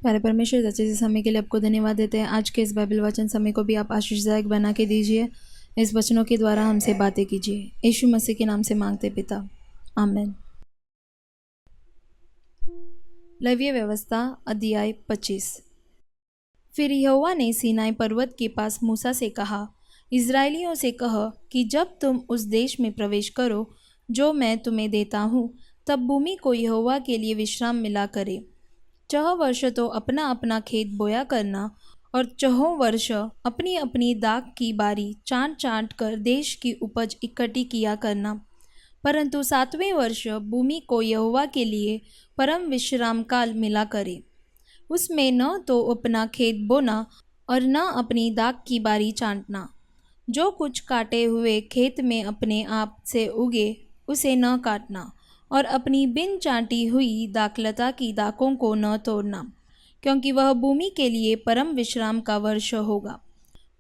प्यारे परमेश्वर, अच्छे से समय के लिए आपको धन्यवाद देते हैं। आज के इस बाइबल वचन समय को भी आप आशीषदायक बना के दीजिए। इस वचनों के द्वारा हमसे बातें कीजिए। यीशु मसीह के नाम से मांगते पिता, आमीन। लेवीय व्यवस्था अध्याय 25। फिर यहोवा ने सीनाई पर्वत के पास मूसा से कहा, इज़राइलियों से कह कि जब तुम उस देश में प्रवेश करो जो मैं तुम्हें देता हूँ, तब भूमि को यहोवा के लिए विश्राम मिला करे। 6 वर्ष तो अपना अपना खेत बोया करना, और 6 वर्ष अपनी अपनी दाख की बारी चाट चाट कर देश की उपज इकट्ठी किया करना। परंतु 7वें वर्ष भूमि को यहोवा के लिए परम विश्राम काल मिला करे। उसमें न तो अपना खेत बोना और न अपनी दाख की बारी चाटना। जो कुछ काटे हुए खेत में अपने आप से उगे उसे न काटना, और अपनी बिन चाटी हुई दाखलता की दाकों को न तोड़ना, क्योंकि वह भूमि के लिए परम विश्राम का वर्ष होगा।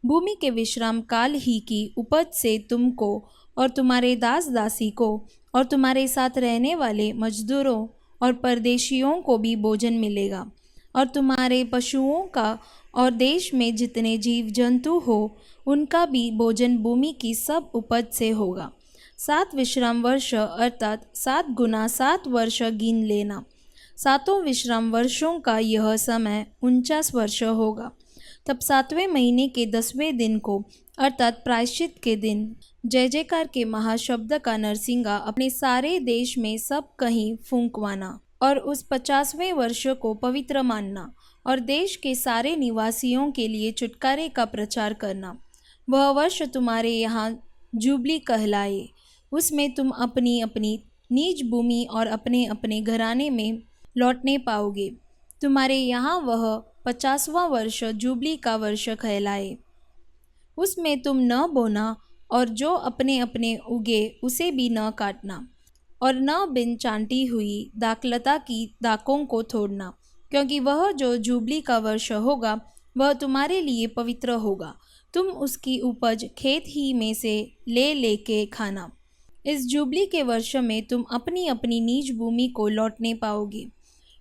भूमि के विश्राम काल ही की उपज से तुमको और तुम्हारे दास दासी को और तुम्हारे साथ रहने वाले मजदूरों और परदेशियों को भी भोजन मिलेगा, और तुम्हारे पशुओं का और देश में जितने जीव जंतु हो उनका भी भोजन भूमि की सब उपज से होगा। 7 विश्राम वर्ष अर्थात 7 गुना 7 वर्ष गिन लेना। 7 विश्राम वर्षों का यह समय 49 वर्ष होगा। तब 7वें महीने के 10वें दिन को अर्थात प्रायश्चित के दिन जय जयकार के महाशब्द का नरसिंगा अपने सारे देश में सब कहीं फूंकवाना, और उस 50वें वर्ष को पवित्र मानना, और देश के सारे निवासियों के लिए छुटकारे का प्रचार करना। वह वर्ष तुम्हारे यहाँ जुबली कहलाए। उसमें तुम अपनी अपनी निज भूमि और अपने अपने घराने में लौटने पाओगे। तुम्हारे यहाँ वह 50वां वर्ष जुबली का वर्ष कहलाए। उसमें तुम न बोना, और जो अपने अपने उगे उसे भी न काटना, और न बिन चाटी हुई दाखलता की दाकों को तोड़ना, क्योंकि वह जो जुबली का वर्ष होगा वह तुम्हारे लिए पवित्र होगा। तुम उसकी उपज खेत ही में से ले लेके खाना। इस जुबली के वर्ष में तुम अपनी अपनी निज भूमि को लौटने पाओगे।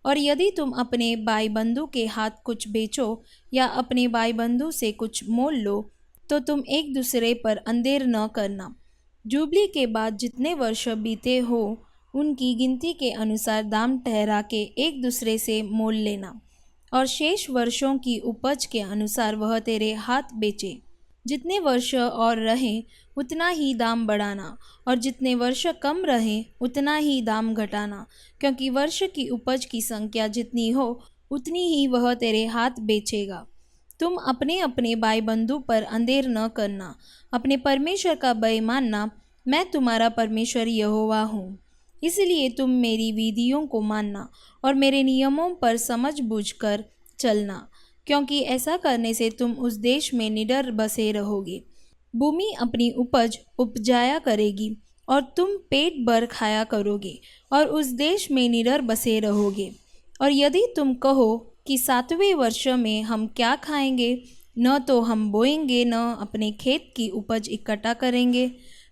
और यदि तुम अपने भाई बंधु के हाथ कुछ बेचो या अपने भाई बंधु से कुछ मोल लो, तो तुम एक दूसरे पर अंधेर न करना। जुबली के बाद जितने वर्ष बीते हो उनकी गिनती के अनुसार दाम ठहरा के एक दूसरे से मोल लेना, और शेष वर्षों की उपज के अनुसार वह तेरे हाथ बेचे। जितने वर्ष और रहें उतना ही दाम बढ़ाना, और जितने वर्ष कम रहें उतना ही दाम घटाना, क्योंकि वर्ष की उपज की संख्या जितनी हो उतनी ही वह तेरे हाथ बेचेगा। तुम अपने अपने भाई बंधु पर अंधेर न करना, अपने परमेश्वर का भय मानना। मैं तुम्हारा परमेश्वर यहोवा हूँ। इसलिए तुम मेरी विधियों को मानना और मेरे नियमों पर समझ बूझकर चलना, क्योंकि ऐसा करने से तुम उस देश में निडर बसे रहोगे। भूमि अपनी उपज उपजाया करेगी और तुम पेट भर खाया करोगे और उस देश में निडर बसे रहोगे। और यदि तुम कहो कि 7वें वर्ष में हम क्या खाएंगे, न तो हम बोएंगे न अपने खेत की उपज इकट्ठा करेंगे,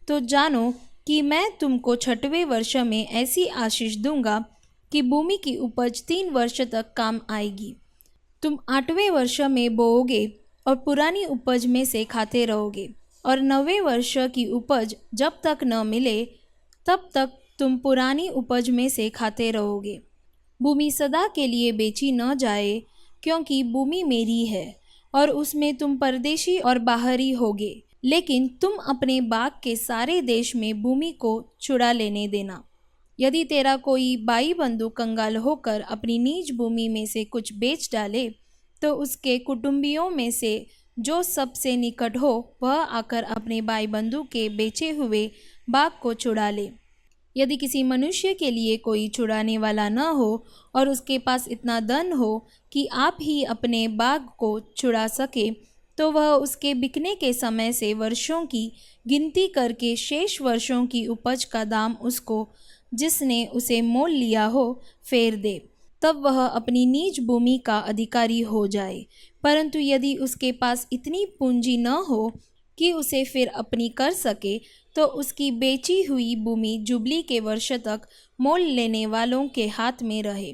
तो जानो कि मैं तुमको 6वें वर्ष में ऐसी आशीष दूंगा कि भूमि की उपज 3 वर्ष तक काम आएगी। तुम 8वें वर्ष में बोओगे और पुरानी उपज में से खाते रहोगे, और 9वें वर्ष की उपज जब तक न मिले तब तक तुम पुरानी उपज में से खाते रहोगे। भूमि सदा के लिए बेची न जाए, क्योंकि भूमि मेरी है और उसमें तुम परदेशी और बाहरी होगे, लेकिन तुम अपने बाग के सारे देश में भूमि को छुड़ा लेने देना। यदि तेरा कोई भाई बंधु कंगाल होकर अपनी निज भूमि में से कुछ बेच डाले, तो उसके कुटुंबियों में से जो सबसे निकट हो वह आकर अपने भाई बंधु के बेचे हुए बाग को छुड़ा ले। यदि किसी मनुष्य के लिए कोई छुड़ाने वाला न हो और उसके पास इतना धन हो कि आप ही अपने बाग को छुड़ा सके, तो वह उसके बिकने के समय से वर्षों की गिनती करके शेष वर्षों की उपज का दाम उसको जिसने उसे मोल लिया हो फेर दे। तब वह अपनी निज भूमि का अधिकारी हो जाए। परंतु यदि उसके पास इतनी पूंजी न हो कि उसे फिर अपनी कर सके, तो उसकी बेची हुई भूमि जुबली के वर्ष तक मोल लेने वालों के हाथ में रहे।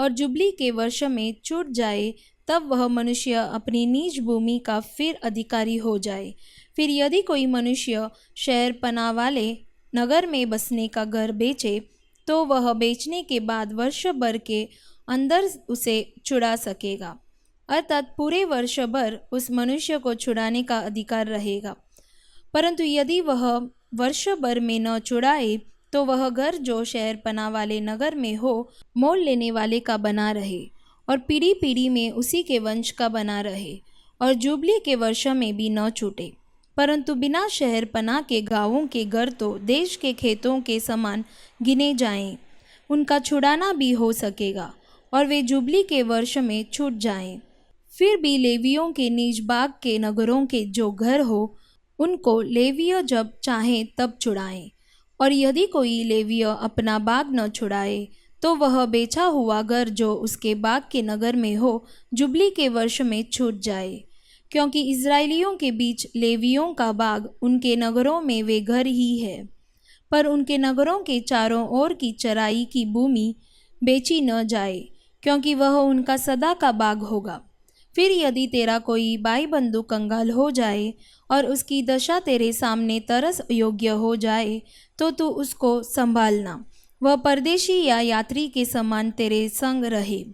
और जुबली के वर्ष में छूट जाए, तब वह मनुष्य अपनी निज भूमि का फिर अधिकारी हो जाए। फिर यदि कोई मनुष्य शहर पनाह वाले नगर में बसने का घर बेचे, तो वह बेचने के बाद वर्ष भर के अंदर उसे छुड़ा सकेगा, अर्थात पूरे वर्ष भर उस मनुष्य को छुड़ाने का अधिकार रहेगा। परंतु यदि वह वर्ष भर में न छुड़ाए, तो वह घर जो शहर पनाह वाले नगर में हो, मोल लेने वाले का बना रहे और पीढ़ी पीढ़ी में उसी के वंश का बना रहे, और जुबली के वर्ष में भी न छूटे। परंतु बिना शहर पनाह के गाँवों के घर तो देश के खेतों के समान गिने जाएं, उनका छुड़ाना भी हो सकेगा और वे जुबली के वर्ष में छूट जाएं। फिर भी लेवियों के निज बाग के नगरों के जो घर हो, उनको लेवीय जब चाहें तब छुड़ाएं। और यदि कोई लेवीय अपना बाग न छुड़ाए, तो वह बेचा हुआ घर जो उसके बाग के नगर में हो, जुबली के वर्ष में छूट जाए, क्योंकि इस्राएलियों के बीच लेवियों का बाग उनके नगरों में वे घर ही है। पर उनके नगरों के चारों ओर की चराई की भूमि बेची न जाए, क्योंकि वह उनका सदा का बाग होगा। फिर यदि तेरा कोई भाई बंधु कंगाल हो जाए और उसकी दशा तेरे सामने तरस योग्य हो जाए, तो तू उसको संभालना, वह परदेशी या यात्री के समान तेरे संग रहे।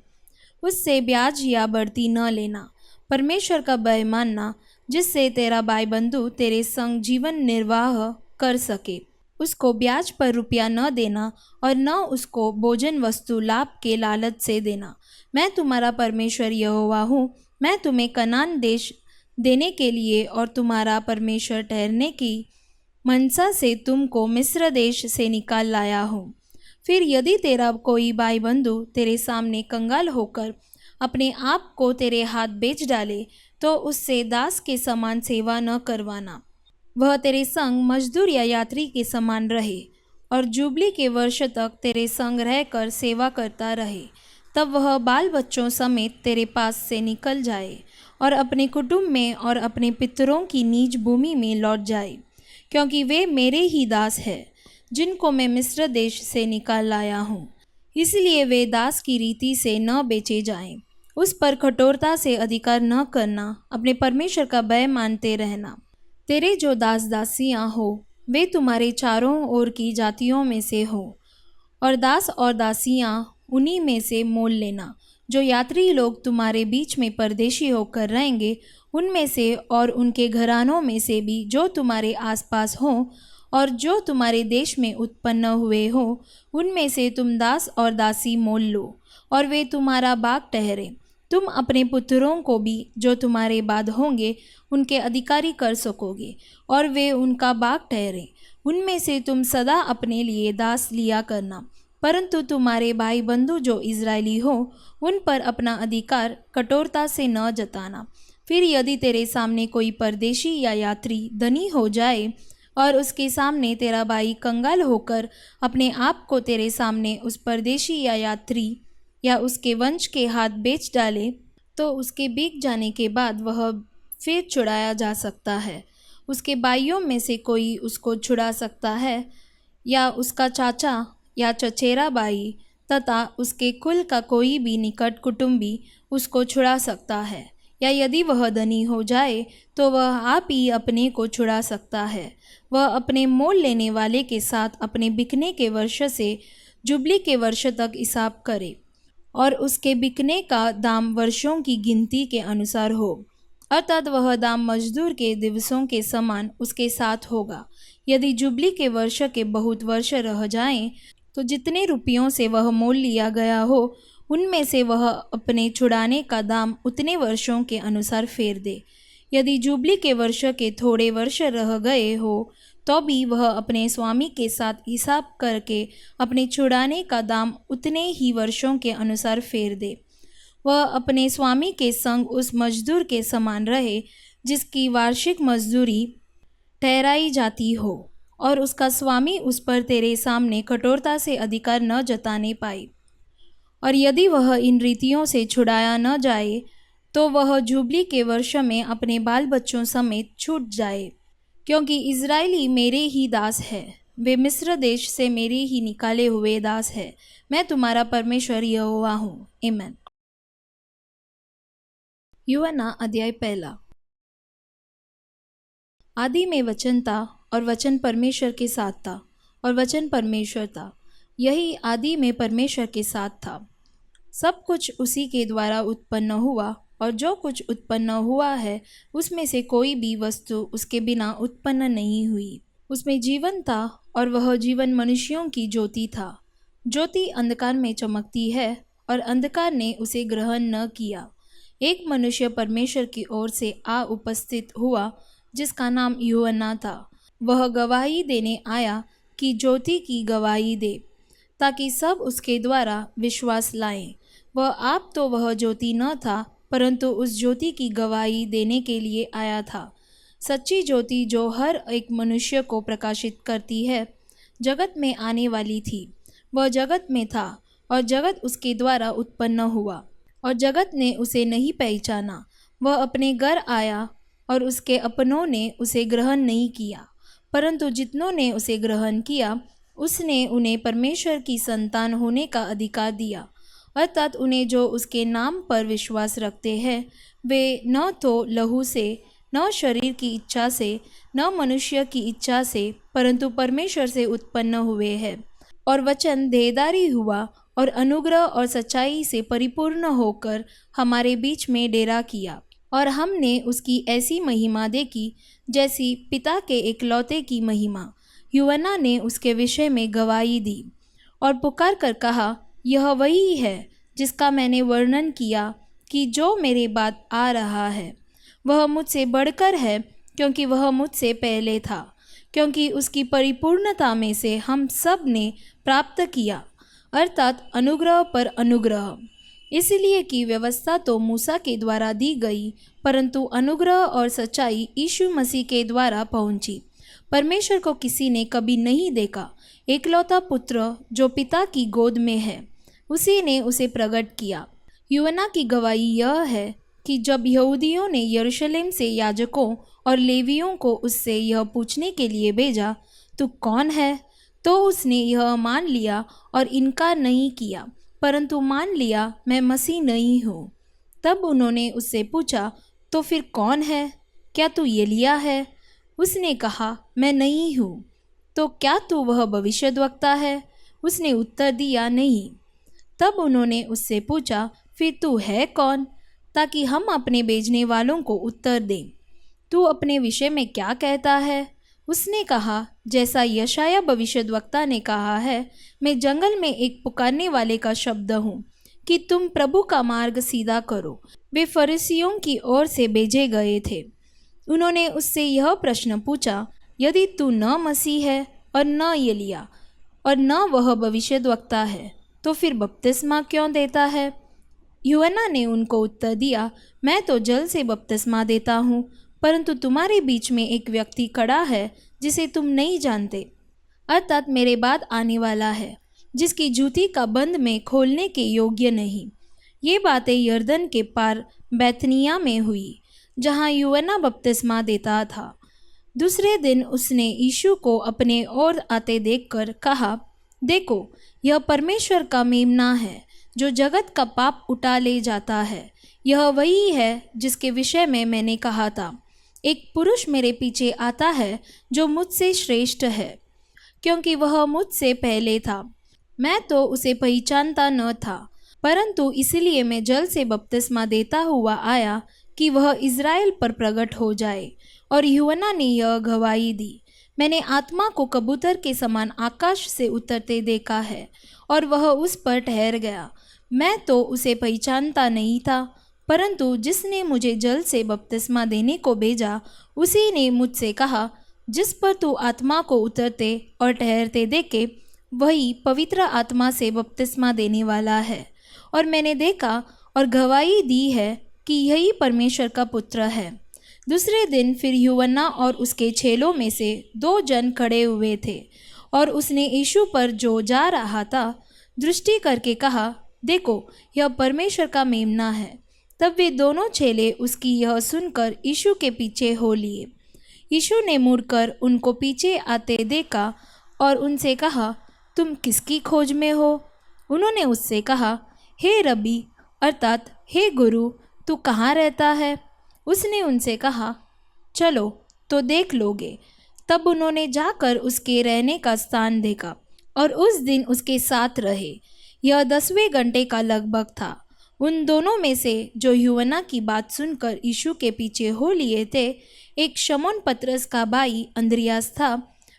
उससे ब्याज या बढ़ती न लेना। परमेश्वर का भय मानना, जिससे तेरा भाई बंधु तेरे संग जीवन निर्वाह कर सके। उसको ब्याज पर रुपया न देना और न उसको भोजन वस्तु लाभ के लालच से देना। मैं तुम्हारा परमेश्वर यहोवा हूँ। मैं तुम्हें कनान देश देने के लिए और तुम्हारा परमेश्वर ठहरने की मनसा से तुमको मिस्र देश से निकाल लाया हूँ। फिर यदि तेरा कोई भाई बंधु तेरे सामने कंगाल होकर अपने आप को तेरे हाथ बेच डाले, तो उससे दास के समान सेवा न करवाना। वह तेरे संग मजदूर या यात्री के समान रहे और जुबली के वर्ष तक तेरे संग रहकर सेवा करता रहे। तब वह बाल बच्चों समेत तेरे पास से निकल जाए और अपने कुटुंब में और अपने पितरों की निज भूमि में लौट जाए, क्योंकि वे मेरे ही दास हैं, जिनको मैं मिस्र देश से निकाल लाया हूँ। इसलिए वे दास की रीति से न बेचे जाएं। उस पर कठोरता से अधिकार न करना। अपने परमेश्वर का भय मानते रहना। तेरे जो दास दासियाँ हो, वे तुम्हारे चारों ओर की जातियों में से हो, और दास और दासियाँ उन्हीं में से मोल लेना। जो यात्री लोग तुम्हारे बीच में परदेशी होकर रहेंगे, उनमें से और उनके घरानों में से भी जो तुम्हारे आसपास हों और जो तुम्हारे देश में उत्पन्न हुए हो, उनमें से तुम दास और दासी मोल लो और वे तुम्हारा बाग ठहरे। तुम अपने पुत्रों को भी जो तुम्हारे बाद होंगे उनके अधिकारी कर सकोगे और वे उनका बाग ठहरे। उनमें से तुम सदा अपने लिए दास लिया करना, परंतु तुम्हारे भाई बंधु जो इजरायली हो, उन पर अपना अधिकार कठोरता से न जताना। फिर यदि तेरे सामने कोई परदेशी या यात्री धनी हो जाए और उसके सामने तेरा भाई कंगाल होकर अपने आप को तेरे सामने उस परदेशी या यात्री या उसके वंश के हाथ बेच डाले, तो उसके बिक जाने के बाद वह फिर छुड़ाया जा सकता है। उसके भाइयों में से कोई उसको छुड़ा सकता है, या उसका चाचा या चचेरा भाई तथा उसके कुल का कोई भी निकट कुटुंबी उसको छुड़ा सकता है। या यदि वह धनी हो जाए, तो वह आप ही अपने को छुड़ा सकता है। वह अपने मोल लेने वाले के साथ अपने बिकने के वर्ष से जुबली के वर्ष तक हिसाब करे, और उसके बिकने का दाम वर्षों की गिनती के अनुसार हो, अर्थात वह दाम मजदूर के दिवसों के समान उसके साथ होगा। यदि जुबली के वर्ष के बहुत वर्ष रह जाएं, तो जितने रुपयों से वह मोल लिया गया हो, उनमें से वह अपने छुड़ाने का दाम उतने वर्षों के अनुसार फेर दे। यदि जुबली के वर्ष के थोड़े वर्ष रह गए हो, तो भी वह अपने स्वामी के साथ हिसाब करके अपने छुड़ाने का दाम उतने ही वर्षों के अनुसार फेर दे। वह अपने स्वामी के संग उस मजदूर के समान रहे जिसकी वार्षिक मजदूरी ठहराई जाती हो, और उसका स्वामी उस पर तेरे सामने कठोरता से अधिकार न जताने पाए। और यदि वह इन रीतियों से छुड़ाया न जाए, तो वह जुबली के वर्ष में अपने बाल बच्चों समेत छूट जाए, क्योंकि इजरायली मेरे ही दास है। वे मिस्र देश से मेरे ही निकाले हुए दास है। मैं तुम्हारा परमेश्वर यहोवा हूँ। आमीन। यूहन्ना अध्याय 1। आदि में वचन था और वचन परमेश्वर के साथ था और वचन परमेश्वर था। यही आदि में परमेश्वर के साथ था। सब कुछ उसी के द्वारा उत्पन्न हुआ और जो कुछ उत्पन्न हुआ है उसमें से कोई भी वस्तु उसके बिना उत्पन्न नहीं हुई। उसमें जीवन था और वह जीवन मनुष्यों की ज्योति था। ज्योति अंधकार में चमकती है और अंधकार ने उसे ग्रहण न किया। एक मनुष्य परमेश्वर की ओर से आ उपस्थित हुआ जिसका नाम यूहन्ना था। वह गवाही देने आया कि ज्योति की गवाही दे, ताकि सब उसके द्वारा विश्वास लाएं। वह आप तो वह ज्योति न था, परंतु उस ज्योति की गवाही देने के लिए आया था। सच्ची ज्योति जो हर एक मनुष्य को प्रकाशित करती है, जगत में आने वाली थी। वह जगत में था और जगत उसके द्वारा उत्पन्न हुआ और जगत ने उसे नहीं पहचाना। वह अपने घर आया और उसके अपनों ने उसे ग्रहण नहीं किया, परंतु जितनों ने उसे ग्रहण किया उसने उन्हें परमेश्वर की संतान होने का अधिकार दिया, अर्थात उन्हें जो उसके नाम पर विश्वास रखते हैं। वे न तो लहू से, न शरीर की इच्छा से, न मनुष्य की इच्छा से, परंतु परमेश्वर से उत्पन्न हुए हैं। और वचन देहधारी हुआ और अनुग्रह और सच्चाई से परिपूर्ण होकर हमारे बीच में डेरा किया, और हमने उसकी ऐसी महिमा देखी जैसी पिता के एकलौते की महिमा। यूहन्ना ने उसके विषय में गवाही दी और पुकार कर कहा, यह वही है जिसका मैंने वर्णन किया कि जो मेरे बाद आ रहा है वह मुझसे बढ़कर है, क्योंकि वह मुझसे पहले था। क्योंकि उसकी परिपूर्णता में से हम सब ने प्राप्त किया, अर्थात अनुग्रह पर अनुग्रह। इसलिए कि व्यवस्था तो मूसा के द्वारा दी गई, परंतु अनुग्रह और सच्चाई यीशु मसीह के द्वारा पहुंची। परमेश्वर को किसी ने कभी नहीं देखा। एकलौता पुत्र जो पिता की गोद में है, उसी ने उसे प्रकट किया। यूहन्ना की गवाही यह है कि जब यहूदियों ने यरूशलेम से याजकों और लेवियों को उससे यह पूछने के लिए भेजा, तू कौन है, तो उसने यह मान लिया और इनकार नहीं किया, परंतु मान लिया, मैं मसीह नहीं हूँ। तब उन्होंने उससे पूछा, तो फिर कौन है? क्या तू एलिय्याह है? उसने कहा, मैं नहीं हूँ। तो क्या तू वह भविष्यद्वक्ता है? उसने उत्तर दिया, नहीं। तब उन्होंने उससे पूछा, फिर तू है कौन, ताकि हम अपने भेजने वालों को उत्तर दें। तू अपने विषय में क्या कहता है? उसने कहा, जैसा यशायाह भविष्यद्वक्ता ने कहा है, मैं जंगल में एक पुकारने वाले का शब्द हूँ कि तुम प्रभु का मार्ग सीधा करो। वे फरीसियों की ओर से भेजे गए थे। उन्होंने उससे यह प्रश्न पूछा, यदि तू न मसीह है और न एलिय्याह और न वह भविष्यद्वक्ता है, तो फिर बपतिस्मा क्यों देता है? यूहन्ना ने उनको उत्तर दिया, मैं तो जल से बपतिस्मा देता हूँ, परंतु तुम्हारे बीच में एक व्यक्ति खड़ा है जिसे तुम नहीं जानते, अर्थात मेरे बाद आने वाला है, जिसकी जूती का बंद में खोलने के योग्य नहीं। ये बातें यरदन के पार बैतनिय्याह में हुई, जहाँ यूहन्ना बपतिस्मा देता था। दूसरे दिन उसने यीशु को अपने ओर आते देखकर कहा, देखो, यह परमेश्वर का मेमना है जो जगत का पाप उठा ले जाता है। यह वही है जिसके विषय में मैंने कहा था, एक पुरुष मेरे पीछे आता है जो मुझसे श्रेष्ठ है, क्योंकि वह मुझसे पहले था। मैं तो उसे पहचानता न था, परंतु इसलिए मैं जल से बपतिस्मा देता हुआ आया कि वह इज़राइल पर प्रकट हो जाए। और यूहन्ना ने यह गवाही दी, मैंने आत्मा को कबूतर के समान आकाश से उतरते देखा है, और वह उस पर ठहर गया। मैं तो उसे पहचानता नहीं था, परंतु जिसने मुझे जल से बपतिस्मा देने को भेजा, उसी ने मुझसे कहा, जिस पर तू आत्मा को उतरते और ठहरते देखे, वही पवित्र आत्मा से बपतिस्मा देने वाला है। और मैंने देखा और गवाही दी है कि यही परमेश्वर का पुत्र है। दूसरे दिन फिर यूहन्ना और उसके चेलों में से 2 जन खड़े हुए थे, और उसने यीशु पर जो जा रहा था दृष्टि करके कहा, देखो, यह परमेश्वर का मेमना है। तब वे दोनों चेले उसकी यह सुनकर यीशु के पीछे हो लिए। यीशु ने मुड़कर उनको पीछे आते देखा और उनसे कहा, तुम किसकी खोज में हो? उन्होंने उससे कहा, हे रबी अर्थात हे गुरु, तू कहाँ रहता है? उसने उनसे कहा, चलो तो देख लोगे। तब उन्होंने जाकर उसके रहने का स्थान देखा और उस दिन उसके साथ रहे। यह 10वें घंटे का लगभग था। उन दोनों में से जो यूहन्ना की बात सुनकर यीशु के पीछे हो लिए थे, एक शमौन पतरस का भाई अंद्रियास था।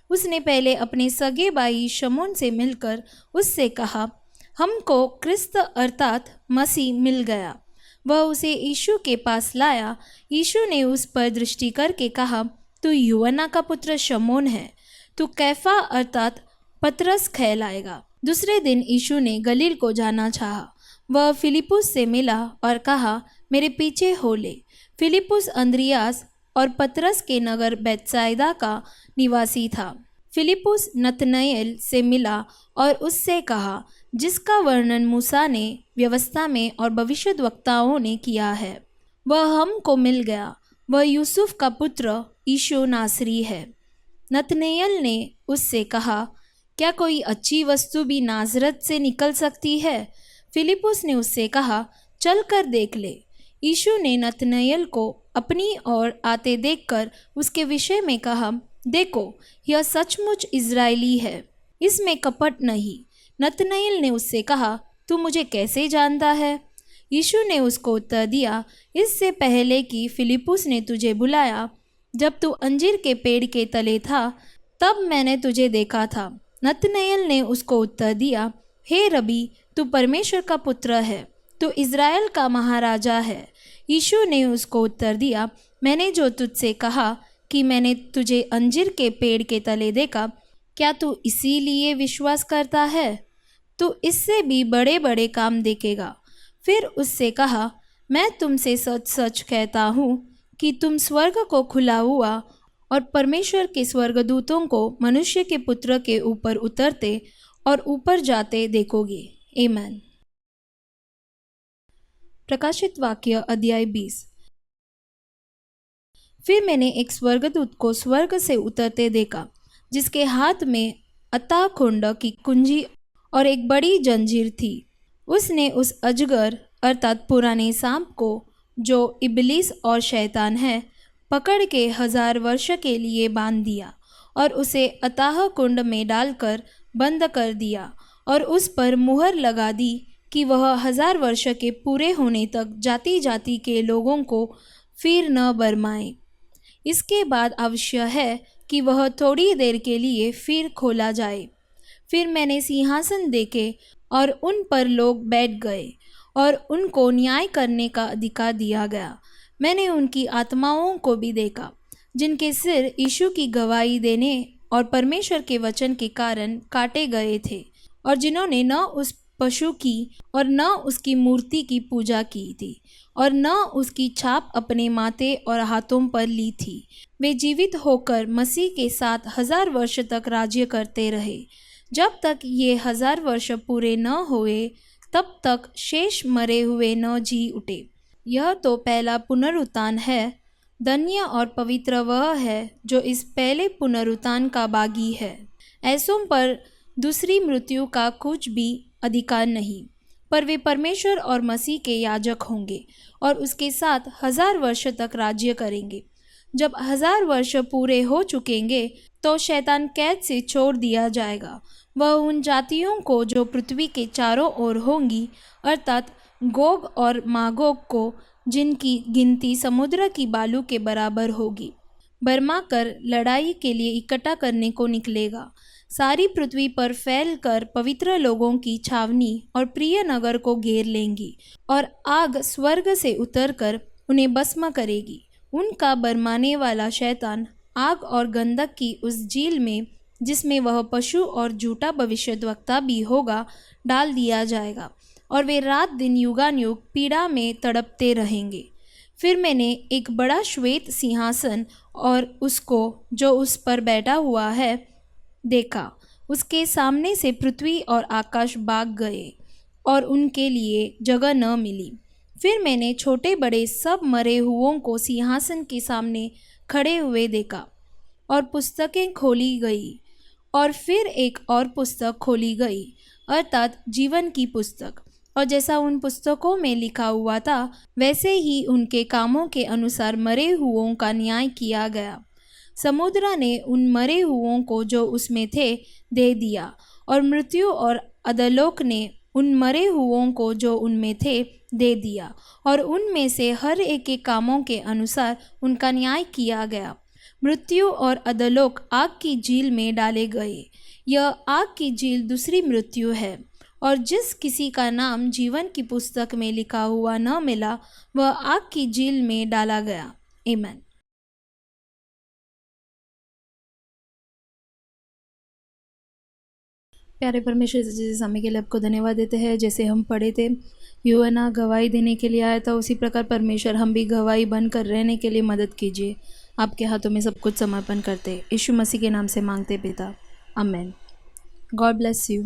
उसने पहले अपने सगे भाई शमौन से मिलकर उससे कहा, हमको क्रिस्त अर्थात मसीह मिल गया। वह उसे यीशु के पास लाया। यीशु ने उस पर दृष्टि करके कहा, तू यूहन्ना का पुत्र शमौन है, तू कैफा अर्थात पतरस कहलाएगा। दूसरे दिन यीशु ने गलील को जाना चाहा। वह फिलिप्पुस से मिला और कहा, मेरे पीछे हो ले। फिलिप्पुस अंद्रियास और पतरस के नगर बैतसैदा का निवासी था। फिलिप्पुस नतनएल से मिला और उससे कहा, जिसका वर्णन मूसा ने व्यवस्था में और भविष्यद्वक्ताओं ने किया है, वह हमको मिल गया। वह यूसुफ का पुत्र यीशु नासरी है। नतनएल ने उससे कहा, क्या कोई अच्छी वस्तु भी नाजरत से निकल सकती है? फिलिप्पुस ने उससे कहा, चल कर देख ले। यीशु ने नतनएल को अपनी ओर आते देखकर उसके विषय में कहा, देखो, यह सचमुच इज़राइली है, इसमें कपट नहीं। नतनएल ने उससे कहा, तू मुझे कैसे जानता है? यीशु ने उसको उत्तर दिया, इससे पहले कि फिलिप्पुस ने तुझे बुलाया, जब तू अंजीर के पेड़ के तले था, तब मैंने तुझे देखा था। नतनएल ने उसको उत्तर दिया, हे रबी, तू परमेश्वर का पुत्र है, तू इज़राइल का महाराजा है। यीशु ने उसको उत्तर दिया, मैंने जो तुझसे कहा कि मैंने तुझे अंजीर के पेड़ के तले देखा, क्या तू इसीलिए विश्वास करता है? तू इससे भी बड़े बड़े काम देखेगा। फिर उससे कहा, मैं तुमसे सच सच कहता हूँ कि तुम स्वर्ग को खुला हुआ और परमेश्वर के स्वर्गदूतों को मनुष्य के पुत्र के ऊपर उतरते और ऊपर जाते देखोगे। आमीन। प्रकाशित वाक्य अध्याय 20। फिर मैंने एक स्वर्गदूत को स्वर्ग से उतरते देखा, जिसके हाथ में अथाह कुंड की कुंजी और एक बड़ी जंजीर थी। उसने उस अजगर अर्थात पुराने सांप को, जो इबलीस और शैतान है, पकड़ के 1000 वर्ष के लिए बांध दिया और उसे अथाह कुंड में डालकर बंद कर दिया और उस पर मुहर लगा दी कि वह 1000 वर्ष के पूरे होने तक जाति जाति के लोगों को फिर न बरमाए। इसके बाद आवश्यक है कि वह थोड़ी देर के लिए फिर खोला जाए। फिर मैंने सिंहासन देखे और उन पर लोग बैठ गए और उनको न्याय करने का अधिकार दिया गया। मैंने उनकी आत्माओं को भी देखा, जिनके सिर यीशु की गवाही देने और परमेश्वर के वचन के कारण काटे गए थे, और जिन्होंने न उस पशु की और न उसकी मूर्ति की पूजा की थी और न उसकी छाप अपने माथे और हाथों पर ली थी। वे जीवित होकर मसीह के साथ 1000 वर्ष तक राज्य करते रहे। जब तक ये 1000 वर्ष पूरे न हुए, तब तक शेष मरे हुए न जी उठे। यह तो पहला पुनरुत्थान है। धन्य और पवित्र वह है जो इस पहले पुनरुत्थान का भागी है। ऐसों पर दूसरी मृत्यु का कुछ भी अधिकार नहीं, पर वे परमेश्वर और मसीह के याजक होंगे और उसके साथ 1000 वर्ष तक राज्य करेंगे। जब 1000 वर्ष पूरे हो चुकेंगे, तो शैतान कैद से छोड़ दिया जाएगा। वह उन जातियों को जो पृथ्वी के चारों ओर होंगी, अर्थात गोग और मागोग को, जिनकी गिनती समुद्र की बालू के बराबर होगी, बरमा कर लड़ाई के लिए इकट्ठा करने को निकलेगा। सारी पृथ्वी पर फैलकर पवित्र लोगों की छावनी और प्रिय नगर को घेर लेंगी, और आग स्वर्ग से उतरकर उन्हें भस्म करेगी। उनका बरमाने वाला शैतान आग और गंधक की उस झील में, जिसमें वह पशु और झूठा भविष्यद्वक्ता भी होगा, डाल दिया जाएगा, और वे रात दिन युगानुयुग पीड़ा में तड़पते रहेंगे। फिर मैंने एक बड़ा श्वेत सिंहासन और उसको जो उस पर बैठा हुआ है देखा। उसके सामने से पृथ्वी और आकाश भाग गए और उनके लिए जगह न मिली। फिर मैंने छोटे बड़े सब मरे हुओं को सिंहासन के सामने खड़े हुए देखा, और पुस्तकें खोली गई, और फिर एक और पुस्तक खोली गई, अर्थात जीवन की पुस्तक, और जैसा उन पुस्तकों में लिखा हुआ था वैसे ही उनके कामों के अनुसार मरे हुओं का न्याय किया गया। समुद्र ने उन मरे हुओं को जो उसमें थे दे दिया, और मृत्यु और अधोलोक ने उन मरे हुओं को जो उनमें थे दे दिया, और उनमें से हर एक के कामों के अनुसार उनका न्याय किया गया। मृत्यु और अधोलोक आग की झील में डाले गए। यह आग की झील दूसरी मृत्यु है। और जिस किसी का नाम जीवन की पुस्तक में लिखा हुआ न मिला, वह आग की झील में डाला गया। आमीन। प्यारे परमेश्वर जी, समय के लिए आपको धन्यवाद देते हैं। जैसे हम पढ़े थे, यूहन्ना गवाही देने के लिए आया था, उसी प्रकार परमेश्वर हम भी गवाही बनकर रहने के लिए मदद कीजिए। आपके हाथों में सब कुछ समर्पण करते यीशु मसीह के नाम से मांगते पिता, आमीन। God bless you.